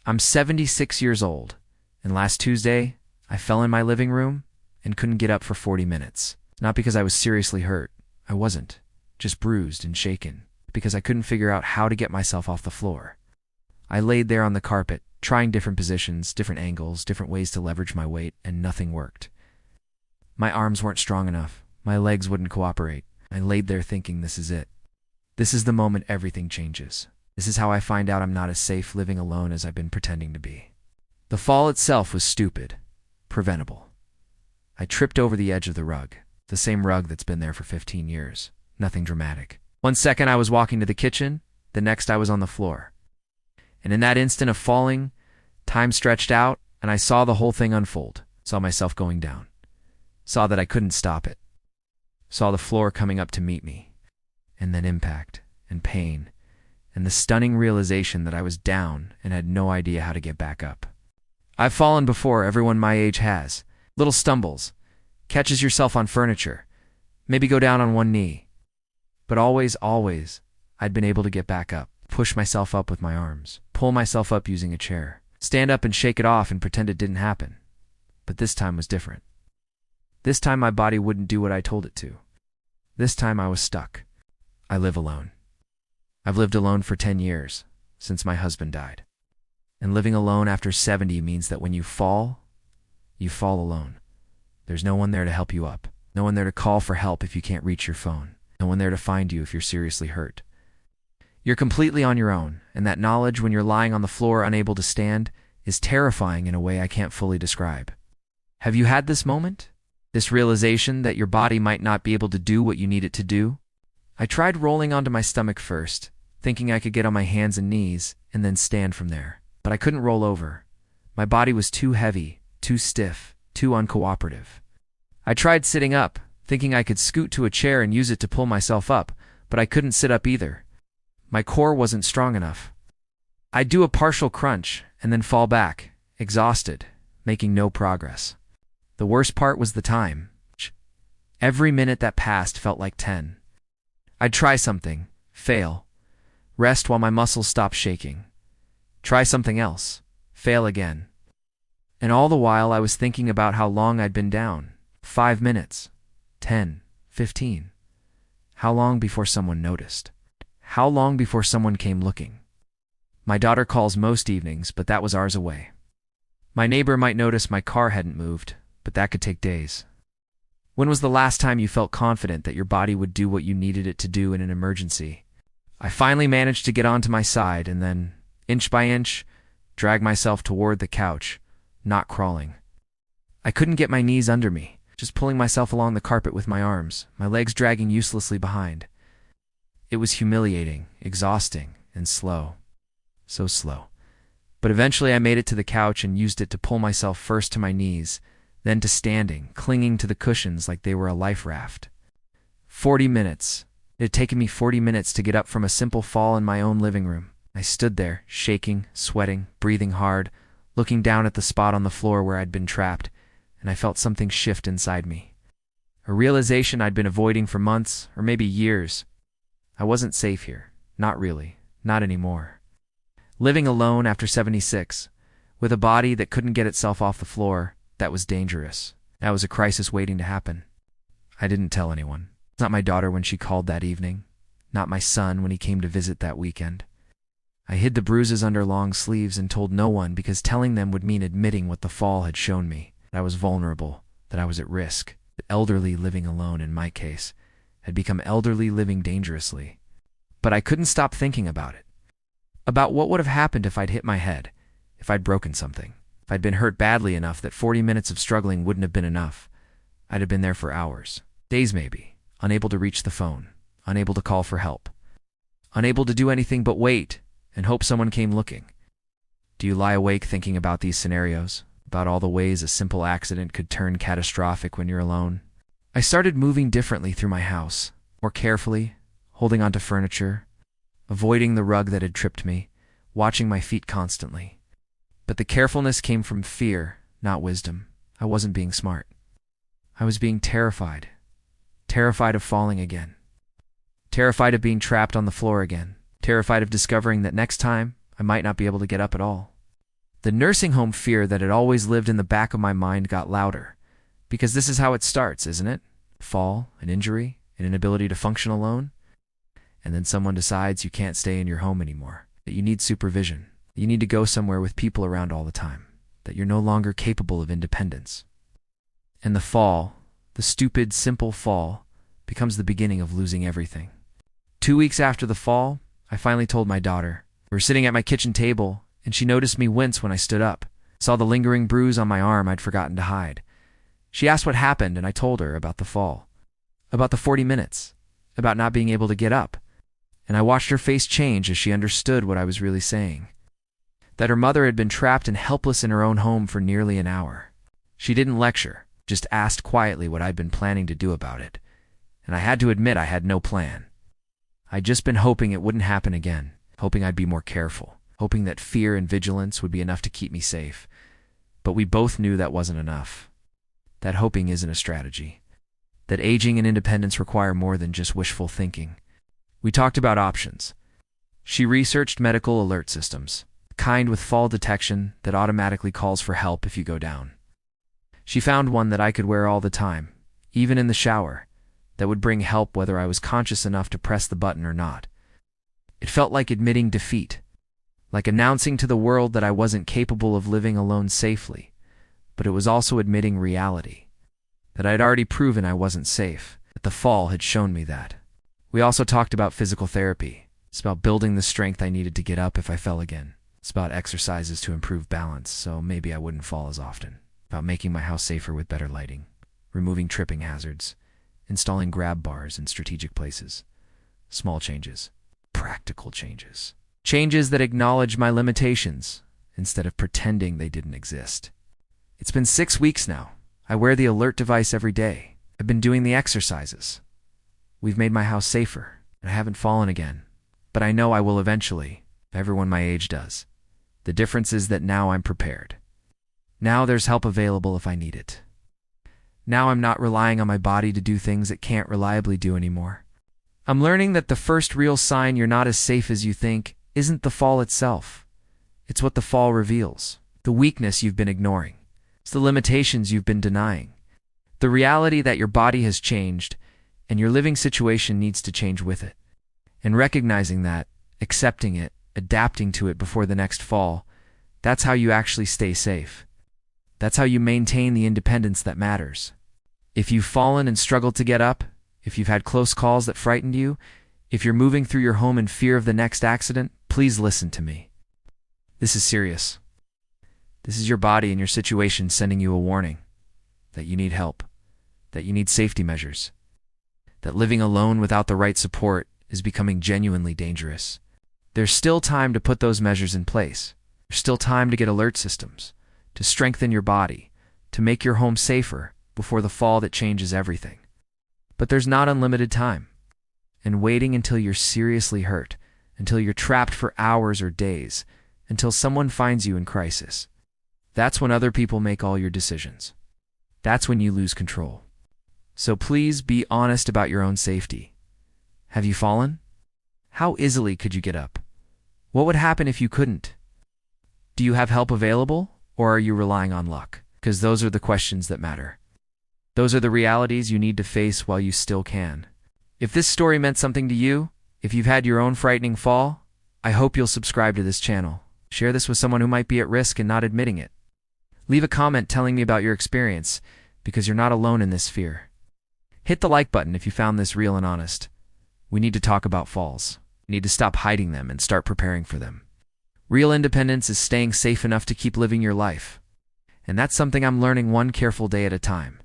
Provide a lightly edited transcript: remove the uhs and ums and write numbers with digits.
I'm 76 years old, and last Tuesday, I fell in my living room and couldn't get up for 40 minutes. Not because I was seriously hurt. I wasn't. Just bruised and shaken, because I couldn't figure out how to get myself off the floor. I laid there on the carpet, trying different positions, different angles, different ways to leverage my weight, and nothing worked. My arms weren't strong enough. My legs wouldn't cooperate. I laid there thinking, this is it. This is the moment everything changes. This is how I find out I'm not as safe living alone as I've been pretending to be. The fall itself was stupid, preventable. I tripped over the edge of the rug, the same rug that's been there for 15 years. Nothing dramatic. 1 second I was walking to the kitchen, the next I was on the floor. And in that instant of falling, time stretched out, and I saw the whole thing unfold. Saw myself going down. Saw that I couldn't stop it. Saw the floor coming up to meet me. And then impact, and pain, and the stunning realization that I was down and had no idea how to get back up. I've fallen before, everyone my age has. Little stumbles. Catches yourself on furniture. Maybe go down on one knee. But always, I'd been able to get back up. Push myself up with my arms. Pull myself up using a chair. Stand up and shake it off and pretend it didn't happen. But this time was different. This time my body wouldn't do what I told it to. This time I was stuck. I live alone. I've lived alone for 10 years, since my husband died. And living alone after 70 means that when you fall alone. There's no one there to help you up. No one there to call for help if you can't reach your phone. No one there to find you if you're seriously hurt. You're completely on your own, and that knowledge when you're lying on the floor unable to stand is terrifying in a way I can't fully describe. Have you had this moment? This realization that your body might not be able to do what you need it to do? I tried rolling onto my stomach first, thinking I could get on my hands and knees and then stand from there. But I couldn't roll over. My body was too heavy, too stiff, too uncooperative. I tried sitting up, thinking I could scoot to a chair and use it to pull myself up, but I couldn't sit up either. My core wasn't strong enough. I'd do a partial crunch and then fall back, exhausted, making no progress. The worst part was the time. Every minute that passed felt like 10. I'd try something, fail, rest while my muscles stopped shaking. Try something else, fail again. And all the while I was thinking about how long I'd been down. 5 minutes, 10, 15. How long before someone noticed? How long before someone came looking? My daughter calls most evenings, but that was hours away. My neighbor might notice my car hadn't moved, but that could take days. When was the last time you felt confident that your body would do what you needed it to do in an emergency? I finally managed to get onto my side and then, inch by inch, drag myself toward the couch, not crawling. I couldn't get my knees under me, just pulling myself along the carpet with my arms, my legs dragging uselessly behind. It was humiliating, exhausting, and slow. So slow. But eventually I made it to the couch and used it to pull myself first to my knees, then to standing, clinging to the cushions like they were a life raft. 40 minutes. It had taken me 40 minutes to get up from a simple fall in my own living room. I stood there, shaking, sweating, breathing hard, looking down at the spot on the floor where I'd been trapped, and I felt something shift inside me. A realization I'd been avoiding for months, or maybe years. I wasn't safe here. Not really. Not anymore. Living alone after 76, with a body that couldn't get itself off the floor, that was dangerous. That was a crisis waiting to happen. I didn't tell anyone. Not my daughter when she called that evening. Not my son when he came to visit that weekend. I hid the bruises under long sleeves and told no one because telling them would mean admitting what the fall had shown me, that I was vulnerable, that I was at risk, that elderly living alone in my case had become elderly living dangerously. But I couldn't stop thinking about it. About what would have happened if I'd hit my head, if I'd broken something, if I'd been hurt badly enough that 40 minutes of struggling wouldn't have been enough. I'd have been there for hours, days maybe, unable to reach the phone, unable to call for help, unable to do anything but wait and hope someone came looking. Do you lie awake thinking about these scenarios, about all the ways a simple accident could turn catastrophic when you're alone? I started moving differently through my house, more carefully, holding onto furniture, avoiding the rug that had tripped me, watching my feet constantly. But the carefulness came from fear, not wisdom. I wasn't being smart. I was being terrified. Terrified of falling again. Terrified of being trapped on the floor again. Terrified of discovering that next time I might not be able to get up at all. The nursing home fear that had always lived in the back of my mind got louder. Because this is how it starts, isn't it? Fall, an injury, an inability to function alone. And then someone decides you can't stay in your home anymore, that you need supervision, that you need to go somewhere with people around all the time, that you're no longer capable of independence. And the fall, the stupid, simple fall, becomes the beginning of losing everything. 2 weeks after the fall, I finally told my daughter. We were sitting at my kitchen table, and she noticed me wince when I stood up, saw the lingering bruise on my arm I'd forgotten to hide. She asked what happened, and I told her about the fall, about the 40 minutes, about not being able to get up. And I watched her face change as she understood what I was really saying. That her mother had been trapped and helpless in her own home for nearly an hour. She didn't lecture, just asked quietly what I'd been planning to do about it. And I had to admit I had no plan. I'd just been hoping it wouldn't happen again, hoping I'd be more careful, hoping that fear and vigilance would be enough to keep me safe. But we both knew that wasn't enough. That hoping isn't a strategy. That aging and independence require more than just wishful thinking. We talked about options. She researched medical alert systems, the kind with fall detection that automatically calls for help if you go down. She found one that I could wear all the time, even in the shower, that would bring help whether I was conscious enough to press the button or not. It felt like admitting defeat, like announcing to the world that I wasn't capable of living alone safely, but it was also admitting reality, that I'd already proven I wasn't safe, that the fall had shown me that. We also talked about physical therapy. It's about building the strength I needed to get up if I fell again. It's about exercises to improve balance, so maybe I wouldn't fall as often. About making my house safer with better lighting, removing tripping hazards, installing grab bars in strategic places. Small changes, practical changes. Changes that acknowledge my limitations instead of pretending they didn't exist. It's been 6 weeks now. I wear the alert device every day. I've been doing the exercises. We've made my house safer, and I haven't fallen again. But I know I will eventually, if everyone my age does. The difference is that now I'm prepared. Now there's help available if I need it. Now I'm not relying on my body to do things it can't reliably do anymore. I'm learning that the first real sign you're not as safe as you think isn't the fall itself. It's what the fall reveals. The weakness you've been ignoring. It's the limitations you've been denying. The reality that your body has changed and your living situation needs to change with it. And recognizing that, accepting it, adapting to it before the next fall, that's how you actually stay safe. That's how you maintain the independence that matters. If you've fallen and struggled to get up, if you've had close calls that frightened you, if you're moving through your home in fear of the next accident, please listen to me. This is serious. This is your body and your situation sending you a warning that you need help, that you need safety measures, that living alone without the right support is becoming genuinely dangerous. There's still time to put those measures in place. There's still time to get alert systems, to strengthen your body, to make your home safer before the fall that changes everything. But there's not unlimited time. And waiting until you're seriously hurt, until you're trapped for hours or days, until someone finds you in crisis, that's when other people make all your decisions. That's when you lose control. So please be honest about your own safety. Have you fallen? How easily could you get up? What would happen if you couldn't? Do you have help available, or are you relying on luck? Because those are the questions that matter. Those are the realities you need to face while you still can. If this story meant something to you, if you've had your own frightening fall, I hope you'll subscribe to this channel. Share this with someone who might be at risk and not admitting it. Leave a comment telling me about your experience, because you're not alone in this fear. Hit the like button if you found this real and honest. We need to talk about falls. We need to stop hiding them and start preparing for them. Real independence is staying safe enough to keep living your life. And that's something I'm learning one careful day at a time.